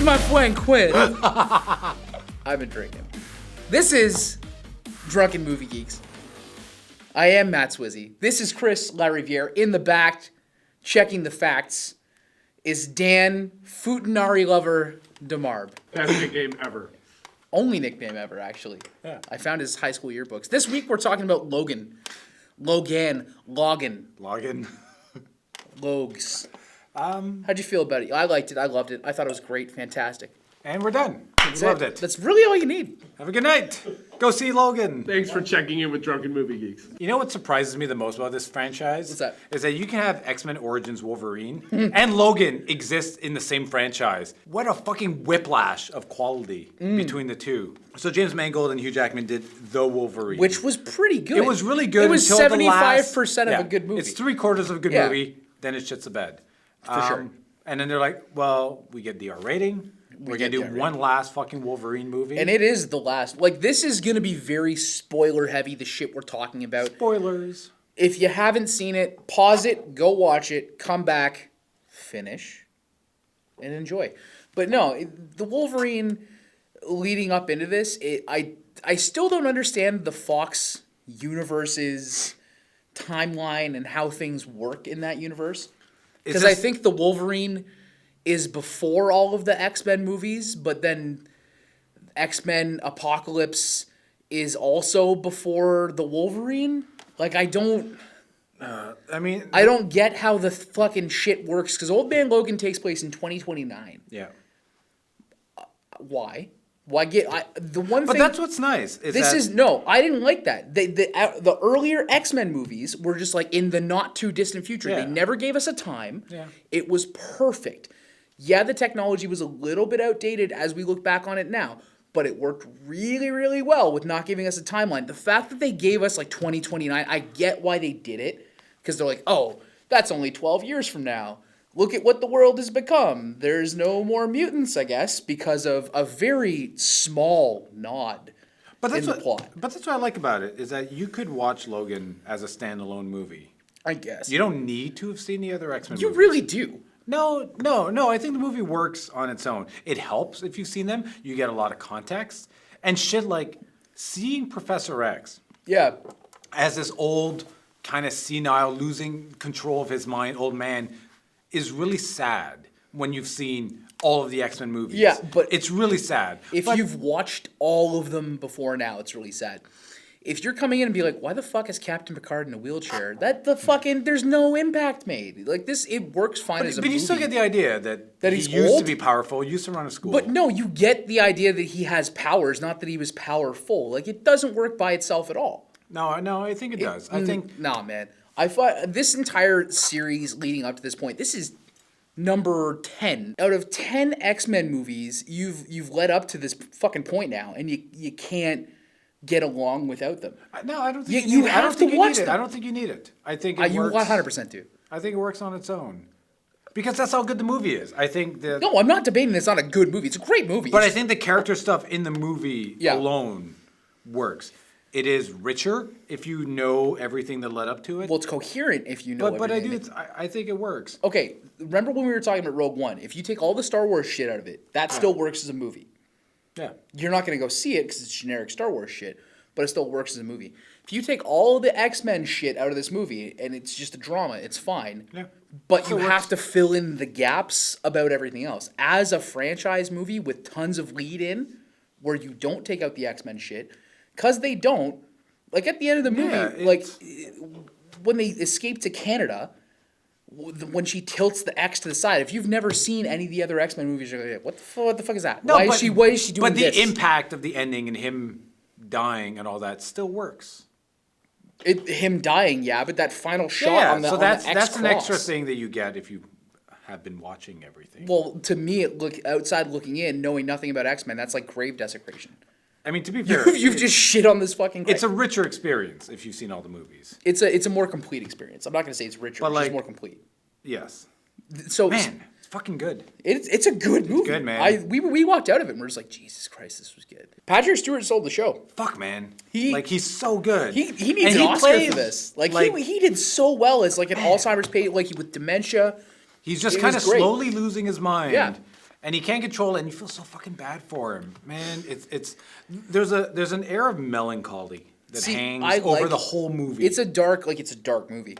my friend Quinn. I've been drinking. This is Drunken Movie Geeks. I am Matt Swizzy. This is Chris LaRiviere. In the back, checking the facts, is Dan Futanari Lover DeMarb. Best nickname ever. Only nickname ever, actually. Yeah. I found his high school yearbooks. This week we're talking about Logan. Logan. Logs. How'd you feel about it? I liked it. I loved it. I thought it was great. Fantastic. And we're done. Loved it. That's really all you need. Have a good night. Go see Logan. Thanks for checking in with Drunken Movie Geeks. You know what surprises me the most about this franchise? What's that? Is that you can have X-Men Origins Wolverine and Logan exist in the same franchise. What a fucking whiplash of quality between the two. So James Mangold and Hugh Jackman did The Wolverine. Which was pretty good. It was really good. It was until 75% of a good movie. It's 3/4 of a good movie, then it shits the bed. For sure. And then they're like, well, we get the R rating. We're going to do one last fucking Wolverine movie. And it is the last. Like, this is going to be very spoiler heavy, the shit we're talking about. Spoilers. If you haven't seen it, pause it, go watch it, come back, finish, and enjoy. But no, the Wolverine leading up into this, I still don't understand the Fox universe's timeline and how things work in that universe. Because I think the Wolverine is before all of the X-Men movies, but then X-Men Apocalypse is also before the Wolverine. Like, I don't get how the fucking shit works, because Old Man Logan takes place in 2029. Yeah. Why? Why get the one But thing? that's what's nice. I didn't like that. The earlier X-Men movies were just like in the not too distant future. Yeah. They never gave us a time. Yeah. It was perfect. Yeah, the technology was a little bit outdated as we look back on it now, but it worked really, really well with not giving us a timeline. The fact that they gave us like 2029, I get why they did it, because they're like, oh, that's only 12 years from now. Look at what the world has become. There's no more mutants, I guess, because of a very small nod in the plot. But that's what I like about it, is that you could watch Logan as a standalone movie. I guess. You don't need to have seen the other X-Men You movies. really do. No. I think the movie works on its own. It helps if you've seen them. You get a lot of context. And shit like seeing Professor X as this old, kind of senile, losing control of his mind, old man, is really sad when you've seen all of the X-Men movies. Yeah, but it's really sad. If you've watched all of them before now, it's really sad. If you're coming in and be like, why the fuck is Captain Picard in a wheelchair? There's no impact made. Like this, it works fine as a movie. But you still get the idea that he he's used old? to be powerful, used to run a school. But no, you get the idea that he has powers, not that he was powerful. Like, it doesn't work by itself at all. No, I think it does. I think... Nah, man. I thought this entire series leading up to this point, this is number 10. Out of 10 X-Men movies, you've led up to this fucking point now, and you can't get along without them. No, I don't think you have to watch them. I don't think you need it. I think it works. You 100% do. I think it works on its own. Because that's how good the movie is. I think that... No, I'm not debating it's not a good movie. It's a great movie. But I think the character stuff in the movie alone works. It is richer if you know everything that led up to it. Well, it's coherent if you know everything. But I think it works. Okay, remember when we were talking about Rogue One? If you take all the Star Wars shit out of it, that still works as a movie. Yeah. You're not going to go see it because it's generic Star Wars shit, but it still works as a movie. If you take all the X-Men shit out of this movie and it's just a drama, it's fine. Yeah. But you have to fill in the gaps about everything else. As a franchise movie with tons of lead in, where you don't take out the X-Men shit, because they don't, like at the end of the movie, when they escape to Canada, when she tilts the X to the side, if you've never seen any of the other X-Men movies, you're like, what the fuck is that? No, why is she doing this? But the impact of the ending and him dying and all that still works. Him dying, yeah, but that final shot on the so on that's the X an extra thing that you get if you have been watching everything. Well, to me, outside looking in, knowing nothing about X-Men, that's like grave desecration. I mean, to be fair, you've just shit on this fucking thing. It's a richer experience if you've seen all the movies. It's a more complete experience. I'm not going to say it's richer, but it's just more complete. Yes. So man, it's fucking good. It's a good movie. It's good, man. We walked out of it and we're just like, Jesus Christ, this was good. Patrick Stewart sold the show. Fuck, man. He's so good. He needs an Oscar for this. He did so well as like an Alzheimer's patient, with dementia. He's just kind of slowly losing his mind. Yeah. and he can't control it, and you feel so fucking bad for him, man. There's an air of melancholy that hangs over the whole movie. It's a dark movie.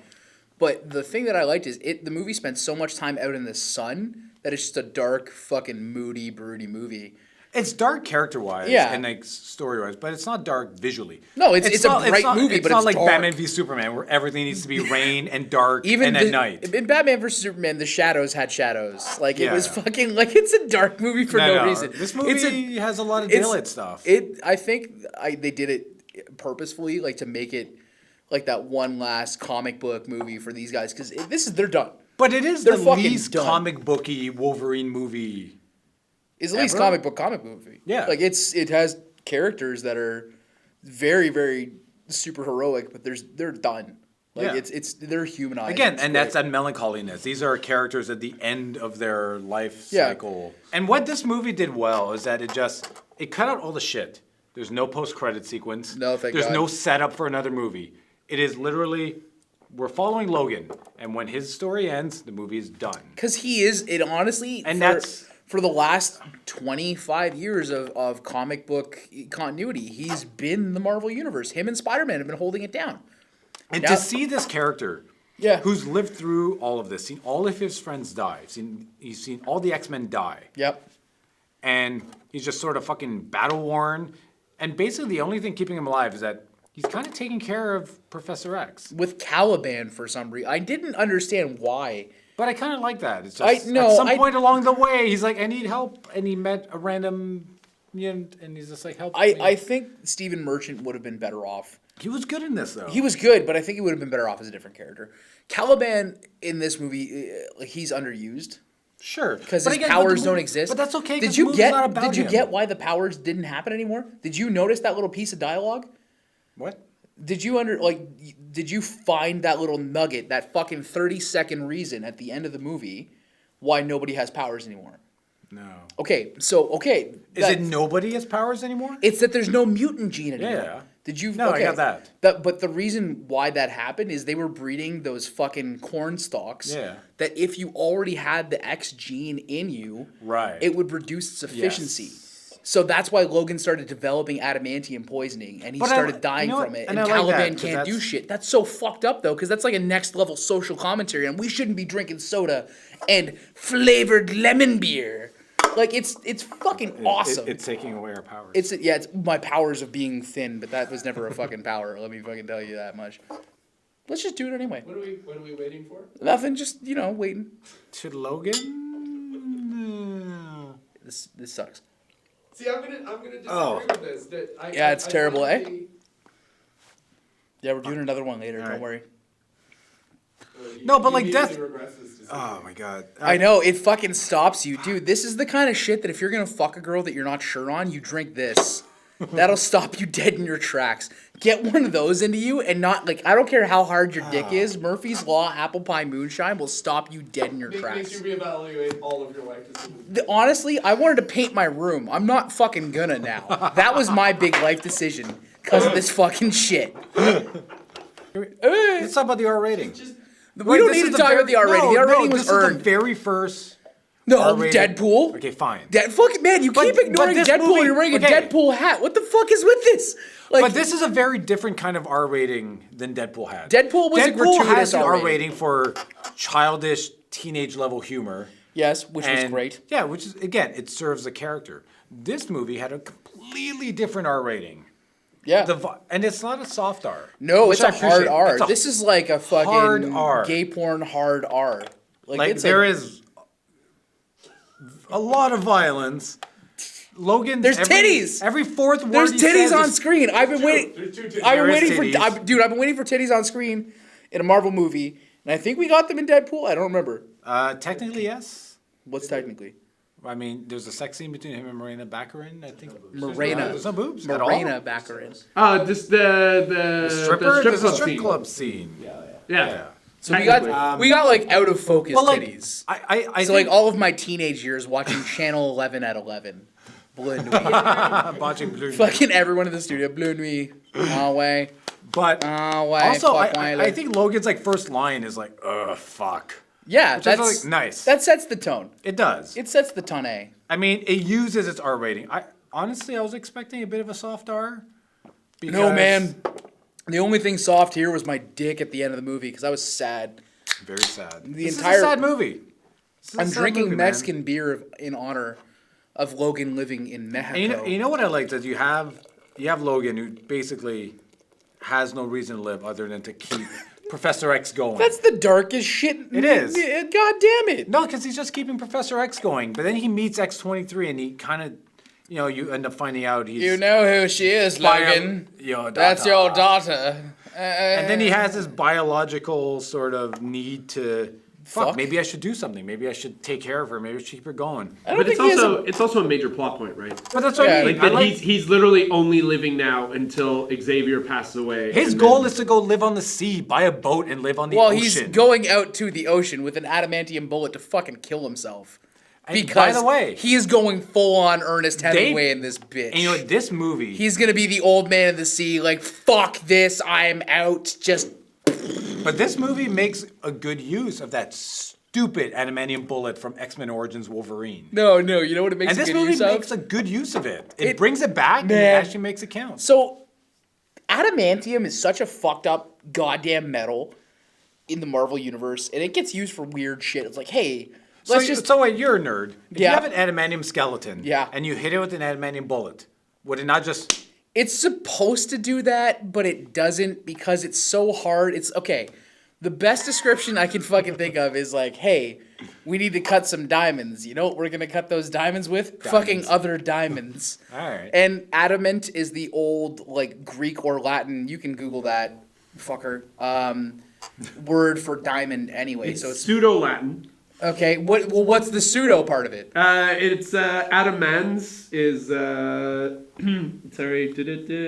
But the thing that I liked is the movie spent so much time out in the sun that it's just a dark, fucking moody, broody movie. It's dark character-wise and like story-wise, but it's not dark visually. No, it's a bright movie, but it's not like dark. Batman v Superman where everything needs to be rain and dark and at night. In Batman vs Superman, the shadows had shadows. Like it was fucking like it's a dark movie for no reason. This movie has a lot of daylight stuff. I think they did it purposefully, like to make it like that one last comic book movie for these guys because they're done. But it is the least comic booky Wolverine movie. It's at least comic book movie. Yeah. Like it has characters that are very, very super heroic, but they're done. Like they're humanized. Again, and that's that melancholiness. These are characters at the end of their life cycle. And what this movie did well is that it cut out all the shit. There's no post-credit sequence. No, thank God. There's no setup for another movie. It is literally we're following Logan, and when his story ends, the movie is done. Because he is honestly, and for the last 25 years of comic book continuity, he's been the Marvel Universe. Him and Spider-Man have been holding it down. And to see this character, who's lived through all of this, seen all of his friends die, he's seen all the X-Men die. Yep. And he's just sort of fucking battle-worn. And basically the only thing keeping him alive is that he's kind of taking care of Professor X. With Caliban for some reason. I didn't understand why. But I kind of like that. It's just at some point along the way, he's like, I need help. And he met a random, and he's just like, help me. I think Stephen Merchant would have been better off. He was good in this, though. He was good, but I think he would have been better off as a different character. Caliban in this movie, he's underused. Sure. Because his powers don't exist. But that's okay, Did you get why the powers didn't happen anymore? Did you notice that little piece of dialogue? What? Did you find that little nugget, that fucking 30-second reason at the end of the movie why nobody has powers anymore? No. Okay. Is it nobody has powers anymore? It's that there's no mutant gene anymore. Yeah. Did you? No, I got that. But the reason why that happened is they were breeding those fucking corn stalks. Yeah. That if you already had the X gene in you, it would reduce sufficiency. Yes. So that's why Logan started developing adamantium poisoning, and he started dying from it. And Caliban can't do shit. That's so fucked up, though, because that's like a next level social commentary, and we shouldn't be drinking soda and flavored lemon beer. Like it's fucking awesome. It's taking away our powers. It's my powers of being thin, but that was never a fucking power. Let me fucking tell you that much. Let's just do it anyway. What are we waiting for? Nothing. Just waiting. To Logan. This sucks. See, I'm gonna disagree with this. It's terrible, eh? Yeah, we're doing another one later. Don't worry. No, but like death. Oh my god. I know, it fucking stops you. Dude, this is the kind of shit that if you're gonna fuck a girl that you're not sure on, you drink this. That'll stop you dead in your tracks. Get one of those into you and not, like, I don't care how hard your dick is, Murphy's Law apple pie moonshine will stop you dead in your tracks. Makes you reevaluate all of your life decisions. Honestly, I wanted to paint my room. I'm not fucking gonna now. That was my big life decision because of this fucking shit. Let's talk about the R rating. We don't need to talk about the R rating. The R rating was earned. This is the very first. Deadpool. Okay, fine. Fucking man, you keep ignoring Deadpool. You're wearing a Deadpool hat. What the fuck is with this? But this is a very different kind of R rating than Deadpool had. Deadpool was a gratuitous has an R rating for childish, teenage level humor. Yes, which was great. Yeah, which is, again, it serves the character. This movie had a completely different R rating. Yeah. And it's not a soft R. No, it's a hard R. This is like a fucking gay porn hard R. Like there is a lot of violence. Logan, there's titties. Every fourth word there's titties on screen. I've been waiting. I've been waiting for titties on screen in a Marvel movie, and I think we got them in Deadpool. I don't remember. Technically, yes. What's technically? I mean, there's a sex scene between him and Morena Baccarin, I think. There's no boobs Morena Baccarin. Just the stripper. The there's a strip club scene. Yeah. So we got like out of focus titties. I so like all of my teenage years watching Channel 11 at 11. Bleu Nuit. Watching Bleu Nuit. Fucking everyone in the studio. Bleu Nuit. Away. But also, I think Logan's like first line is like, ugh, fuck. Yeah, that's like, nice. That sets the tone. It does. It sets the tone. I mean, it uses its R rating. Honestly, I was expecting a bit of a soft R. No, man. The only thing soft here was my dick at the end of the movie because I was sad. Very sad. This is a sad movie. I'm drinking Mexican beer in honor of Logan living in Mexico. And you know what I like? That you have Logan, who basically has no reason to live other than to keep Professor X going. That's the darkest shit. It is. God damn it. No, because he's just keeping Professor X going. But then he meets X-23 and he kind of, you end up finding out he's... You know who she is, Logan. That's your daughter. And then he has this biological sort of need to... Fuck, maybe I should do something. Maybe I should take care of her. Maybe I should keep her going. But it's also a major plot point, right? But that's what I mean. He's literally only living now until Xavier passes away. His goal is to go live on the sea, buy a boat, and live on the ocean. Well, he's going out to the ocean with an adamantium bullet to fucking kill himself. Because, by the way, he is going full on Ernest Hemingway in this bitch. And you know what? This movie... He's going to be the old man of the sea, like, fuck this, I'm out, just... But this movie makes a good use of that stupid adamantium bullet from X-Men Origins Wolverine. No, you know what it makes a good use of? And this movie makes a good use of it. It brings it back and it actually makes it count. So, adamantium is such a fucked up goddamn metal in the Marvel Universe, and it gets used for weird shit. It's like, hey... So wait, you're a nerd. If you have an adamantium skeleton and you hit it with an adamantium bullet, would it not just... It's supposed to do that, but it doesn't because it's so hard. It's okay. The best description I can fucking think of is like, hey, we need to cut some diamonds. You know what we're going to cut those diamonds with? Fucking other diamonds. All right. And adamant is the old, like, Greek or Latin, you can Google that, fucker, word for diamond anyway. It's so it's pseudo-Latin. Okay, what's the pseudo part of it? It's adamans is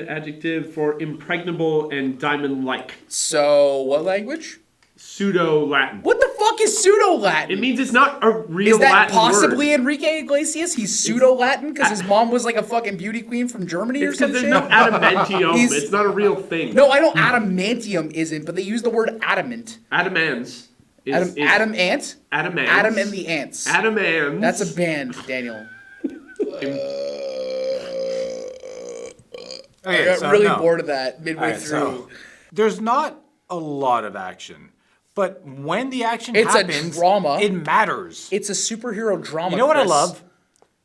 adjective for impregnable and diamond-like. So what language? Pseudo-Latin. What the fuck is pseudo-Latin? It means it's not a real Is that Latin possibly word. Enrique Iglesias? He's pseudo-Latin because his mom was like a fucking beauty queen from Germany or some shit? shit? There's no adamantium. It's not a real thing. No, I know adamantium isn't, but they use the word adamant. Adamans. Adam Ant? Adam and the Ants. Adamans. That's a band, Daniel. I got really bored of that midway through. So, there's not a lot of action, but when the action happens, a drama. It matters. It's a superhero drama. You know what I love?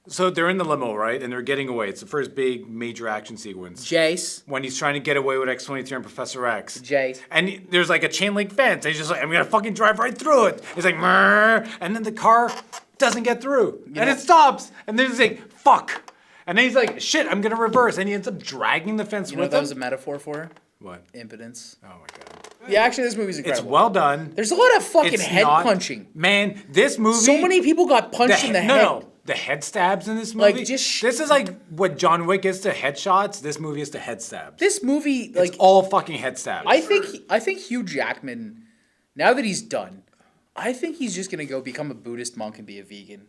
So they're in the limo, right? And they're getting away. It's the first big major action sequence. Jace. When he's trying to get away with X-23 and Professor X. Jace. And there's like a chain link fence. And he's just like, I'm going to fucking drive right through it. He's like, Murr. And then the car doesn't get through. And it stops. And then he's like, fuck. And then he's like, shit, I'm going to reverse. And he ends up dragging the fence with him. You know what that was a metaphor for? What? Impotence. Oh my God. Yeah, actually, this movie's incredible. It's well done. There's a lot of fucking head punching. Man, this movie... So many people got punched in the head. No. The head stabs in this movie. Like, this is like what John Wick is to headshots. This movie is to head stabs. This movie, like... It's all fucking head stabs. I think Hugh Jackman, now that he's done, I think he's just going to go become a Buddhist monk and be a vegan.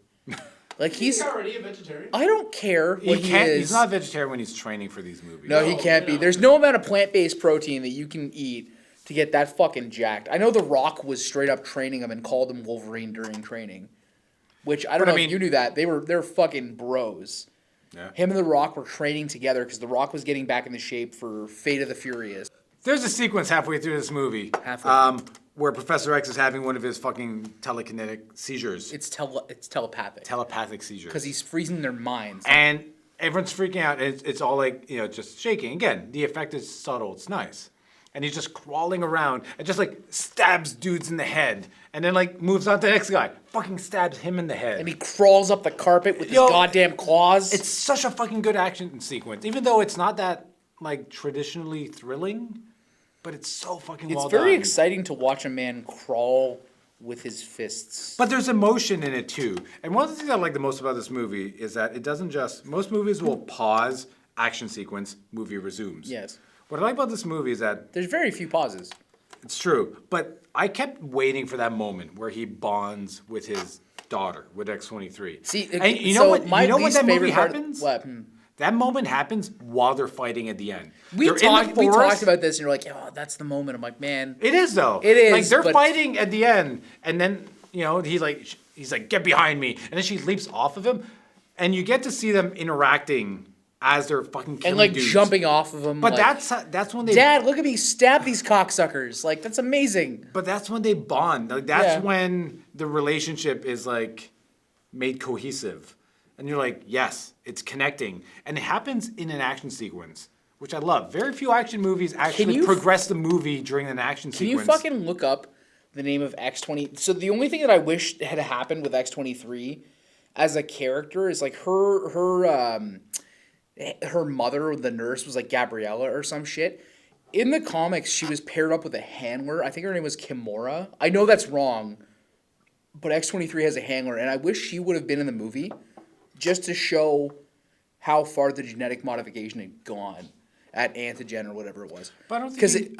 Like he's already a vegetarian. I don't care what he is. He's not a vegetarian when he's training for these movies. No, he can't be. There's no amount of plant-based protein that you can eat to get that fucking jacked. I know The Rock was straight up training him and called him Wolverine during training. Which I don't know if you knew that. They're fucking bros. Yeah. Him and The Rock were training together because The Rock was getting back into shape for Fate of the Furious. There's a sequence halfway through this movie. Where Professor X is having one of his fucking telekinetic seizures. It's telepathic. Telepathic seizures. Because he's freezing their minds. And everyone's freaking out. It's all like, just shaking. Again, the effect is subtle. It's nice. And he's just crawling around and just like stabs dudes in the head. And then like moves on to the next guy. Fucking stabs him in the head. And he crawls up the carpet with his goddamn claws. It's such a fucking good action sequence. Even though it's not that like traditionally thrilling. But it's so fucking well done. It's very exciting to watch a man crawl with his fists. But there's emotion in it too. And one of the things I like the most about this movie is that it doesn't just... Most movies will pause, action sequence, movie resumes. Yes. What I like about this movie is that... There's very few pauses. It's true. But I kept waiting for that moment where he bonds with his daughter, with X-23. See, and you know what that movie happens? What? That moment happens while they're fighting at the end. We talked about this, and you're like, "Oh, that's the moment." I'm like, "Man, it is though. It is." Like they're fighting at the end, and then he's like, "Get behind me!" And then she leaps off of him. And you get to see them interacting as they're fucking killing And like dudes. jumping off of them. But like, that's when they. Dad, look at me stab these cocksuckers. Like, that's amazing. But that's when they bond. Like that's when the relationship is like made cohesive, and you're like, yes, it's connecting, and it happens in an action sequence, which I love. Very few action movies actually progress the movie during an action sequence. Can you fucking look up the name of X-20? So the only thing that I wish had happened with X-23 as a character is like her mother, the nurse, was like Gabriella or some shit. In the comics, she was paired up with a handler. I think her name was Kimura. I know that's wrong, but X-23 has a handler, and I wish she would have been in the movie just to show how far the genetic modification had gone at antigen or whatever it was. But I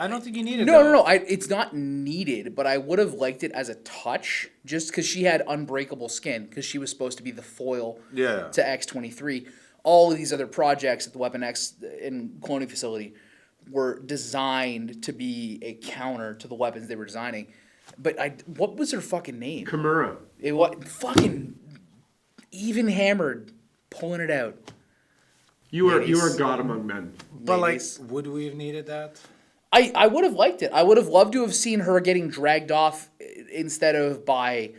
don't think you need it. No. It's not needed, but I would have liked it as a touch, just because she had unbreakable skin, because she was supposed to be the foil to X-23. All of these other projects at the Weapon X and cloning facility were designed to be a counter to the weapons they were designing. But what was her fucking name? Kimura. It was fucking even hammered, pulling it out. You are God among men. But like, would we have needed that? I would have liked it. I would have loved to have seen her getting dragged off instead of by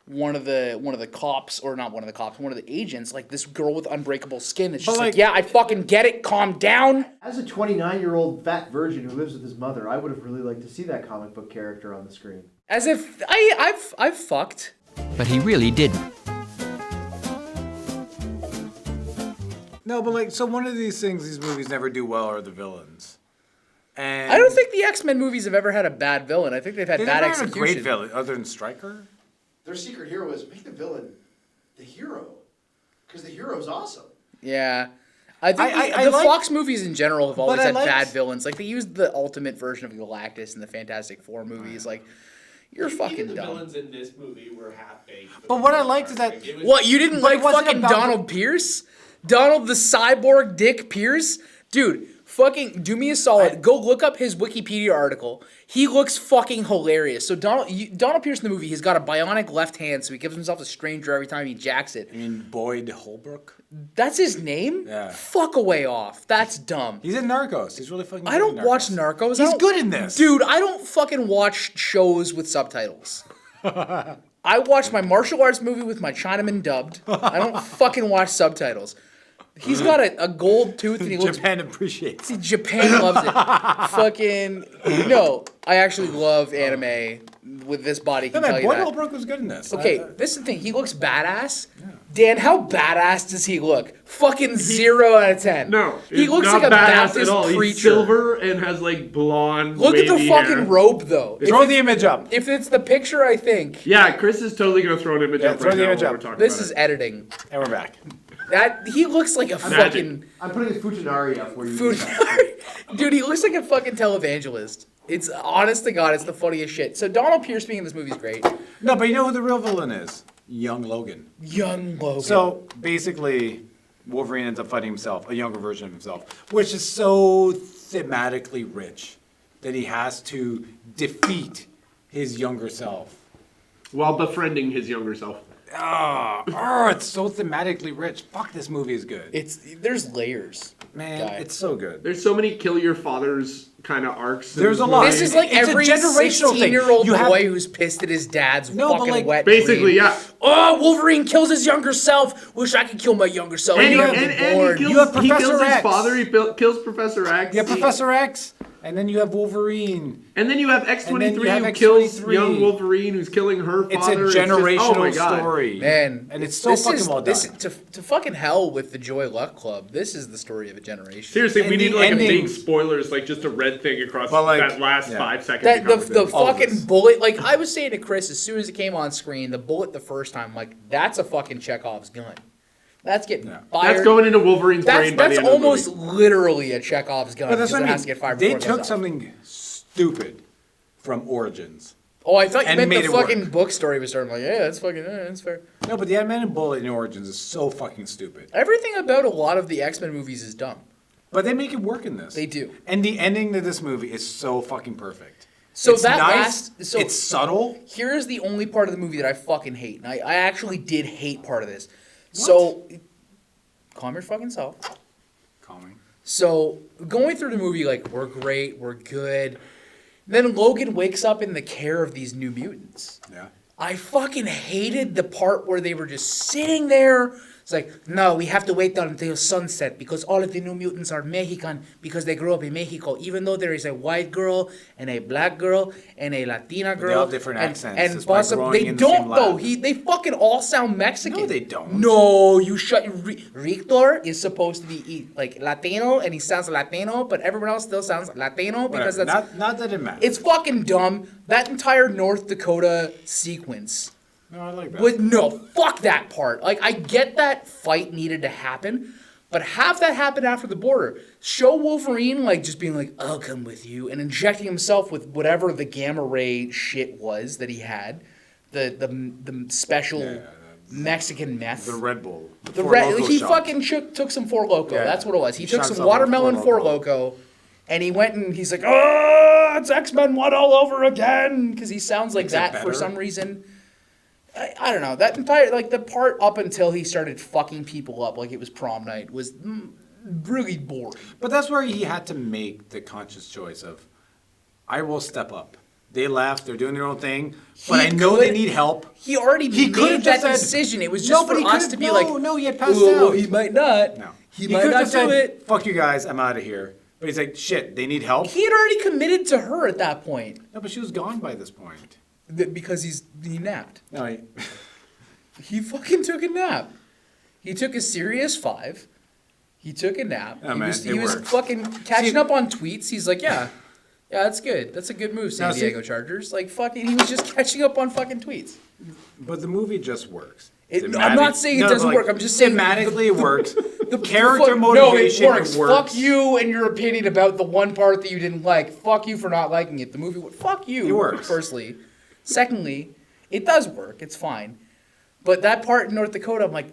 one of the cops, or not one of the cops, one of the agents, like this girl with unbreakable skin. It's just like, yeah, I fucking get it. Calm down. As a 29-year-old fat virgin who lives with his mother, I would have really liked to see that comic book character on the screen. As if I've fucked. But he really didn't. No, but like, so one of these things these movies never do well are the villains. And I don't think the X-Men movies have ever had a bad villain. I think they've had bad execution. Had a great villain, other than Stryker. Their secret hero is make the villain the hero, because the hero's awesome. Yeah. I think the Fox movies in general have always had bad villains. Like, they used the ultimate version of Galactus in the Fantastic Four movies. Like, you're fucking even the dumb. villains in this movie were half-baked. But what I liked is that... What, you didn't like fucking Donald Pierce? Donald the Cyborg Dick Pierce? Dude, fucking do me a solid. Go look up his Wikipedia article. He looks fucking hilarious. So Donald Pierce in the movie, he's got a bionic left hand, so he gives himself a stranger every time he jacks it. You mean Boyd Holbrook? That's his name? Yeah. Fuck away off. That's dumb. He's in Narcos. He's really fucking good. I don't watch Narcos. He's good in this. Dude, I don't fucking watch shows with subtitles. I watch my martial arts movie with my Chinaman dubbed. I don't fucking watch subtitles. He's got a gold tooth and he looks... Japan appreciates it. Japan loves it. Fucking... No, I actually love anime with this body. Can tell you Boyd that. Holbrook was good in this. Okay, this is the thing. He looks badass. Yeah. Dan, how badass does he look? Fucking 0 out of 10. No, he looks not like a badass Baptist at all. preacher. He's silver and has like blonde. Look at the wavy fucking hair. robe, though. Throw the image up. If it's the picture, I think. Yeah, Chris is totally gonna throw an image up throw right the now. image while up. we're talking This about is it. editing. And we're back. That he looks like a fucking I'm putting his Fujinari up where you food. Dude, he looks like a fucking televangelist. It's honest to God, it's the funniest shit. So Donald Pierce being in this movie is great. No, but you know who the real villain is? Young Logan. Young Logan. So basically, Wolverine ends up fighting himself, a younger version of himself, which is so thematically rich that he has to defeat his younger self. While befriending his younger self. It's so thematically rich. Fuck, this movie is good. There's layers. Man, guy. it's so good. There's so many kill your fathers kind of arcs. There's a lot. This is like It's a every generational thing. 16-year-old You have- boy who's pissed at his dad's No, but fucking like- wet Basically, dream. yeah. Oh, Wolverine kills his younger self. Wish I could kill my younger self. And, Never he been born. kills, You have he Professor kills his X. father, he kills Professor X. You have Professor X, and then you have Wolverine. And then you have And then you X-23 have who kills X-23. young Wolverine who's killing her It's father. a just- generational oh my God. story. Man, and it's so fucking well done. To fucking hell with the Joy Luck Club. This is the story of a generation. Seriously, And we need the like ending- a big spoilers, like just a red thing across But, like, that last yeah. 5 seconds. That of the conversation. All of fucking this. bullet, like I was saying to Chris as soon as it came on screen, the bullet the first time, like that's a fucking Chekhov's gun. That's getting fired. That's going into Wolverine's brain by the That's end of the almost movie. literally a Chekhov's gun But that's because what it I mean. has to get fired They before it goes took off. something stupid from Origins. Oh, I thought you and meant made the it work. fucking book story was starting. Like, yeah, that's fucking, that's fair. No, but the Ant-Man and Bullet in Origins is so fucking stupid. Everything about a lot of the X-Men movies is dumb. But they make it work in this. They do. And the ending to this movie is so fucking perfect. So it's that nice, so it's subtle. Here's the only part of the movie that I fucking hate, and I actually did hate part of this. So calm your fucking self. Calming. So going through the movie, like, we're great, we're good. Then Logan wakes up in the care of these New Mutants. Yeah. I fucking hated the part where they were just sitting there. It's like, no, we have to wait until sunset because all of the New Mutants are Mexican because they grew up in Mexico. Even though there is a white girl and a black girl and a Latina girl. They all have different accents. And That's why growing they in the same don't though. lab. They fucking all sound Mexican. No, they don't. No, you shut. Victor is supposed to be like Latino and he sounds Latino, but everyone else still sounds Latino because Whatever. that's not that it matters. it's fucking dumb. That entire North Dakota sequence. No, I like that. But no, fuck that part. Like, I get that fight needed to happen, but have that happen after the border. Show Wolverine, like, just being like, I'll come with you, and injecting himself with whatever the gamma ray shit was that he had. The special Mexican meth. The Red Bull. The Four red, Loko he shot. fucking took some Four Loko. Yeah. That's what it was. He took shot some himself with watermelon Four Four Loko, and he went and he's like, oh, it's X-Men 1 all over again, because he sounds like Makes it that for better. some reason. I don't know. That entire, like, the part up until he started fucking people up like it was prom night was really boring. But that's where he had to make the conscious choice of, I will step up. They left. They're doing their own thing. But I know they need help. He already He could made have that just said- decision. It was No, just but he for us could've- to be no, like, no, he had passed well, out. he might not. No. He He might could not have just do said, it. fuck you guys, I'm out of here. But he's like, shit, they need help. He had already committed to her at that point No, but she was gone by this point. because he napped. No, He fucking took a nap. He took a serious 5. He took a nap. Oh, he man, was, it he was works. fucking catching See- up on tweets. He's like, yeah, that's good. That's a good move, San Now, see- Diego Chargers. Like, fucking, he was just catching up on fucking tweets. but the movie just works. I'm not saying it doesn't work. I'm just saying thematically it works. The Character fuck- motivation, No, it works. it works. Fuck you and your opinion about the one part that you didn't like. Fuck you for not liking it. The movie, fuck you. It works. Firstly, secondly, it does work. It's fine. But that part in North Dakota, I'm like,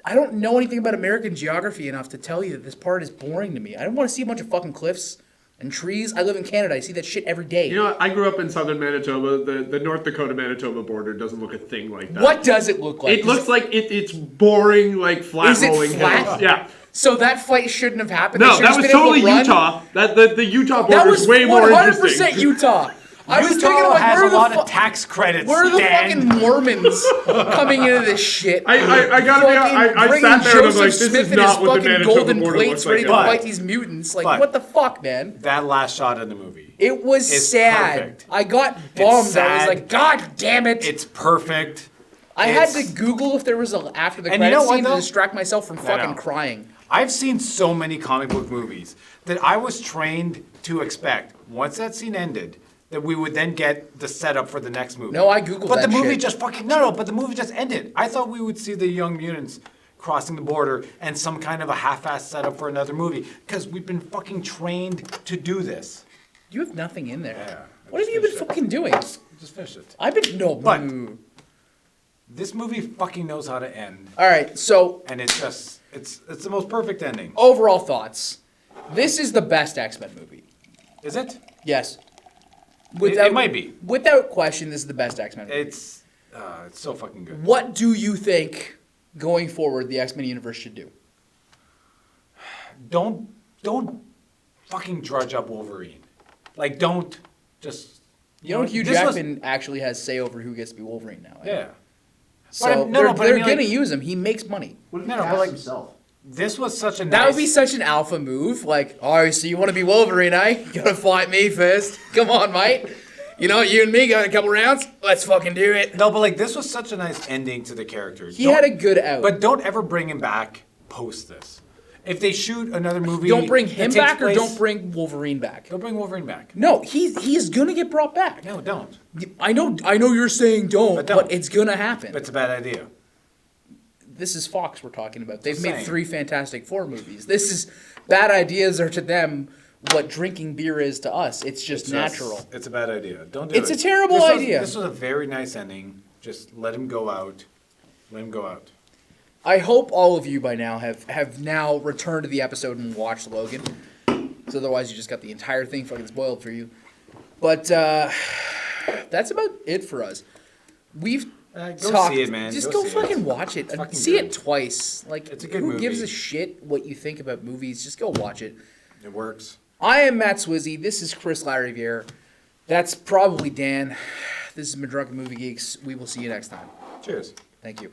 I don't know anything about American geography enough to tell you that this part is boring to me. I don't want to see a bunch of fucking cliffs and trees. I live in Canada. I see that shit every day. You know what? I grew up in southern Manitoba. The North Dakota-Manitoba border doesn't look a thing like that. What does it look like? It looks like it's boring, like flat Is it rolling flat? hills. Yeah. So that fight shouldn't have happened. They No, should that have was been able to totally run. Utah. The Utah border That was is way more 100% interesting. Utah. I was thinking, Utah like, has where a are the lot of tax credits. Where are the Dan. fucking Mormons coming into this shit? I gotta be honest, I bringing sat there and I was Joseph like, this Smith is and his not what the fucking Manitoba golden border plates looks ready like to at all. fight these mutants. Like, but- what the fuck, man? That last shot of the movie. It was It's sad. perfect. I got bummed. I was sad. like, God damn it. It's perfect. I had to it's- Google if there was a after the And you know credits what, scene to though? distract myself from fucking know. crying. I've seen so many comic book movies that I was trained to expect, once that scene ended, that we would then get the setup for the next movie. No, I Googled But that the movie shit. just fucking, no, but the movie just ended. I thought we would see the Young Mutants crossing the border and some kind of a half-assed setup for another movie. Because we've been fucking trained to do this. You have nothing in there. Yeah, What have you been fucking doing? Just finish it. I've been, no, But- boo. This movie fucking knows how to end. All right, so And it's just, it's the most perfect ending. overall thoughts. This is the best X-Men movie. Is it? Yes. It might be. Without question, this is the best X-Men movie. It's so fucking good. What do you think, going forward, the X-Men universe should do? Don't fucking drudge up Wolverine. Like, don't just. You know, Hugh this was- Jackman actually has say over who gets to be Wolverine now. eh? Yeah. So But no, they're, but I they're mean, going to like- use him. He makes money. What if No, he no, but casts like- himself? This was such a That would be such an alpha move. Like, oh, so you want to be Wolverine, eh? You gotta fight me first. Come on, mate. You know, you and me got a couple rounds. Let's fucking do it. No, but like this was such a nice ending to the character. He had a good out. But don't ever bring him back post this. If they shoot another movie, don't bring that him takes back or place- don't bring Wolverine back. Don't bring Wolverine back. No, he's gonna get brought back. No, don't. I know you're saying don't, But don't. but it's gonna happen. But it's a bad idea. This is Fox we're talking about. They've Just made saying. 3 Fantastic Four movies. This is bad ideas are to them what drinking beer is to us. It's just natural. It's a bad idea. Don't do it. It's a terrible This was- idea. This was a very nice ending. Just let him go out. Let him go out. I hope all of you by now have now returned to the episode and watched Logan. Because otherwise you just got the entire thing fucking spoiled for you. But that's about it for us. Go see it, man. Just go see it. fucking watch it. fucking See good. it twice. Like, It's a good who gives movie. a shit what you think about movies? Just go watch it. It works. I am Matt Swizzy. This is Chris Lariviere. That's probably Dan. This has been Drunken Movie Geeks. We will see you next time. Cheers. Thank you.